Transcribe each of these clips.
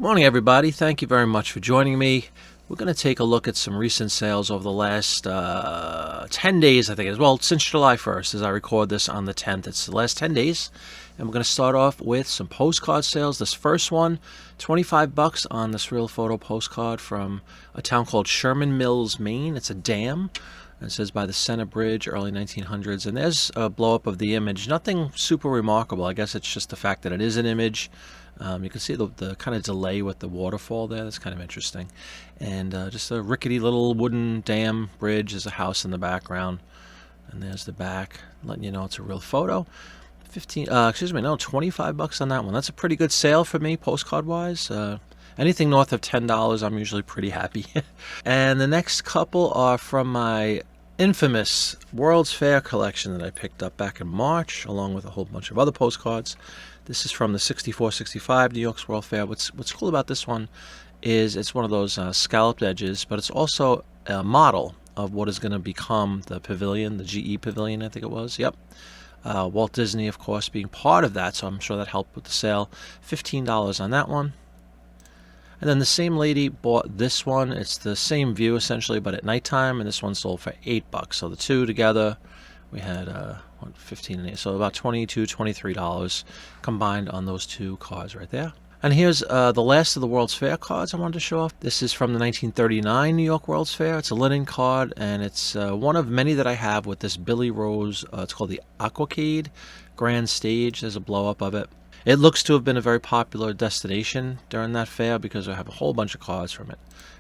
Good morning, everybody. Thank you very much for joining me. We're going to take a look at some recent sales over the last 10 days, I think it is. Well, since July 1st, as I record this on the 10th. It's the last 10 days. And we're going to start off with some postcard sales. This first one, $25 on this real photo postcard from a town called Sherman Mills, Maine. It's a dam. It says by the Center Bridge, early 1900s. And there's a blow-up of the image. Nothing super remarkable. I guess it's just the fact that it is an image. You can see the kind of delay with the waterfall there. That's kind of interesting. And just a rickety little wooden dam bridge. There's a house in the background. And there's the back, letting you know it's a real photo. $25 on that one. That's a pretty good sale for me, postcard-wise. Anything north of $10, I'm usually pretty happy. And the next couple are from my infamous World's Fair collection that I picked up back in March, along with a whole bunch of other postcards. This is from the 64-65 New York's World Fair. What's cool about this one is it's one of those scalloped edges, but it's also a model of what is going to become the pavilion, the GE pavilion, I think it was. Yep. Walt Disney, of course, being part of that, so I'm sure that helped with the sale. $15 on that one. And then the same lady bought this one. It's the same view, essentially, but at nighttime, and this one sold for $8. So the two together, we had 15 and 8, so about $22, $23 combined on those two cards right there. And here's the last of the World's Fair cards I wanted to show off. This is from the 1939 New York World's Fair. It's a linen card, and it's one of many that I have with this Billy Rose. It's called the Aquacade Grand Stage. There's a blow-up of it. It looks to have been a very popular destination during that fair because I have a whole bunch of cards from it.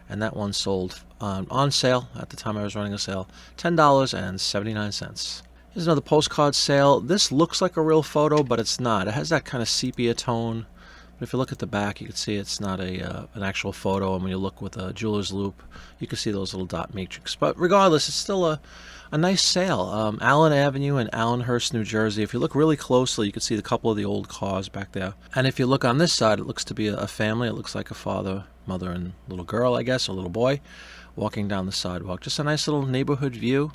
And that one sold on sale at the time I was running a sale, $10.79. Here's another postcard sale. This looks like a real photo, but it's not. It has that kind of sepia tone. But if you look at the back, you can see it's not an actual photo. And when you look with a jeweler's loupe, you can see those little dot matrix. But regardless, it's still a nice sale. Allen Avenue in Allenhurst, New Jersey. If you look really closely, you can see a couple of the old cars back there. And if you look on this side, it looks to be a family. It looks like a father, mother, and little girl, I guess, or little boy, walking down the sidewalk. Just a nice little neighborhood view.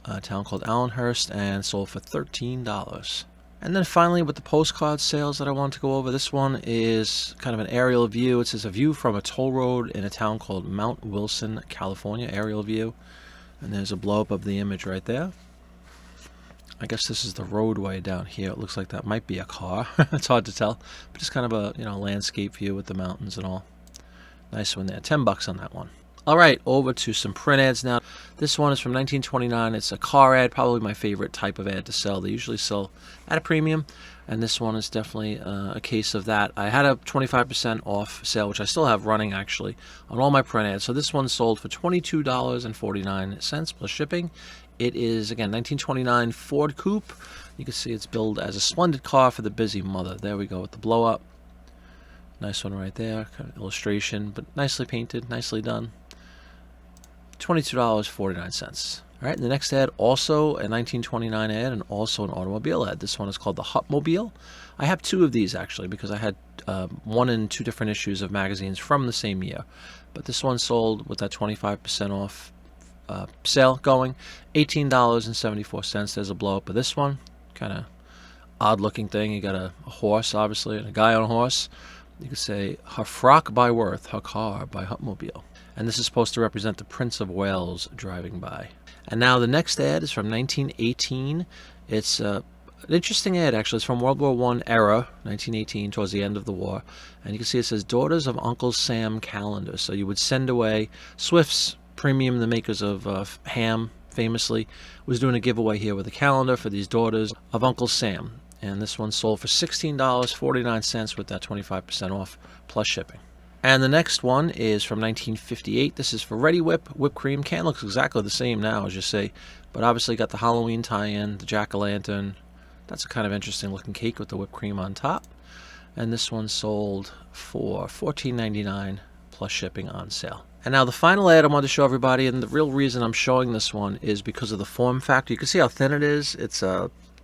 A town called Allenhurst, and sold for $13. And then finally, with the postcard sales that I want to go over, this one is kind of an aerial view. It says a view from a toll road in a town called Mount Wilson, California, aerial view. And there's a blow-up of the image right there. I guess this is the roadway down here. It looks like that might be a car. It's hard to tell. But just kind of a landscape view with the mountains and all. Nice one there. $10 on that one. All right, over to some print ads now. This one is from 1929. It's a car ad, probably my favorite type of ad to sell. They usually sell at a premium, and this one is definitely a case of that. I had a 25% off sale, which I still have running, actually, on all my print ads. So this one sold for $22.49 plus shipping. It is, again, 1929 Ford Coupe. You can see it's billed as a splendid car for the busy mother. There we go with the blow-up. Nice one right there, kind of illustration, but nicely painted, nicely done. $22.49. All right, and the next ad, also a 1929 ad and also an automobile ad. This one is called the Hupmobile. I have two of these, actually, because I had one and two different issues of magazines from the same year. But this one sold with that 25% off sale going, $18.74. There's a blow-up of this one. Kind of odd-looking thing. You got a horse, obviously, and a guy on a horse. You could say, her frock by Worth, her car by Hupmobile. And this is supposed to represent the Prince of Wales driving by. And now the next ad is from 1918. It's an interesting ad, actually. It's from World War I era, 1918, towards the end of the war. And you can see it says, Daughters of Uncle Sam calendar. So you would send away Swift's Premium, the makers of ham, famously, was doing a giveaway here with a calendar for these daughters of Uncle Sam. And this one sold for $16.49 with that 25% off plus shipping. And the next one is from 1958. This is for Ready Whip whipped cream. Can looks exactly the same now, as you say, but obviously got the Halloween tie-in, the jack-o'-lantern. That's a kind of interesting looking cake with the whipped cream on top. And this one sold for $14.99 plus shipping on sale. And now the final ad I want to show everybody, and the real reason I'm showing this one is because of the form factor. You can see how thin it is. It's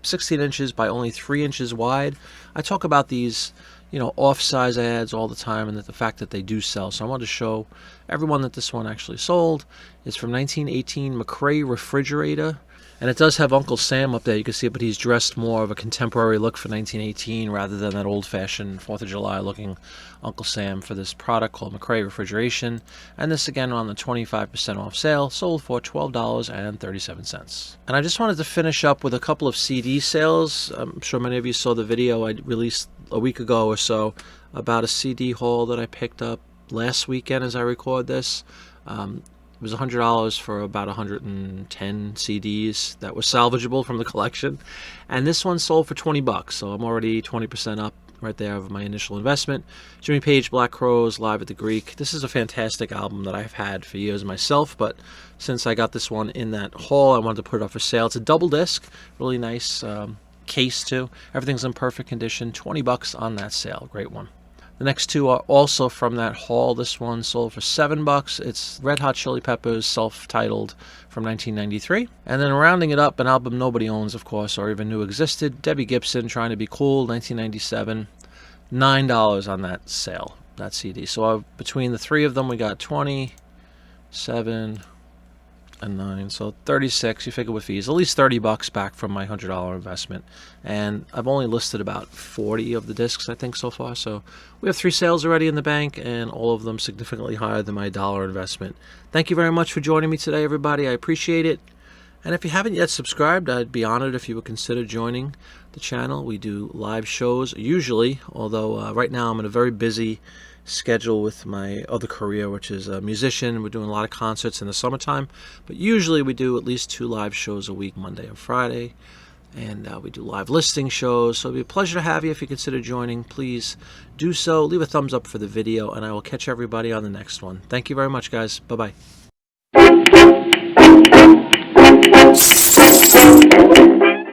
16 inches by only 3 inches wide. I talk about these off-size ads all the time, and the fact that they do sell. So I wanted to show everyone that this one actually sold. It's from 1918 McRae refrigerator. And it does have Uncle Sam up there. You can see it, but he's dressed more of a contemporary look for 1918 rather than that old-fashioned 4th of July looking Uncle Sam for this product called McRae Refrigeration. And this again on the 25% off sale, sold for $12.37. And I just wanted to finish up with a couple of CD sales. I'm sure many of you saw the video I released a week ago or so about a CD haul that I picked up last weekend as I record this. It was $100 for about 110 CDs that were salvageable from the collection, and this one sold for $20, so I'm already 20% up right there of my initial investment. Jimmy Page, Black Crowes, Live at the Greek. This is a fantastic album that I've had for years myself, but since I got this one in that haul, I wanted to put it up for sale. It's a double disc, really nice case too. Everything's in perfect condition. $20 on that sale. Great one. The next two are also from that haul. This one sold for $7. It's Red Hot Chili Peppers, self-titled, from 1993. And then rounding it up, an album nobody owns, of course, or even knew existed. Debbie Gibson, Trying to Be Cool, 1997. $9 on that sale, that CD. So between the three of them, we got 20, 7, and 9, so 36. You figure with fees, at least $30 back from my $100 investment. And I've only listed about 40 of the discs, I think, so far. So we have 3 sales already in the bank, and all of them significantly higher than my dollar investment. Thank you very much for joining me today, everybody. I appreciate it. And if you haven't yet subscribed, I'd be honored if you would consider joining the channel. We do live shows usually, although right now I'm in a very busy schedule with my other career, which is a musician. We're doing a lot of concerts in the summertime, but usually we do at least 2 live shows a week, Monday and Friday, and we do live listing shows. So it'd be a pleasure to have you. If you consider joining, please do so. Leave a thumbs up for the video, and I will catch everybody on the next one. Thank you very much, guys. Bye-bye.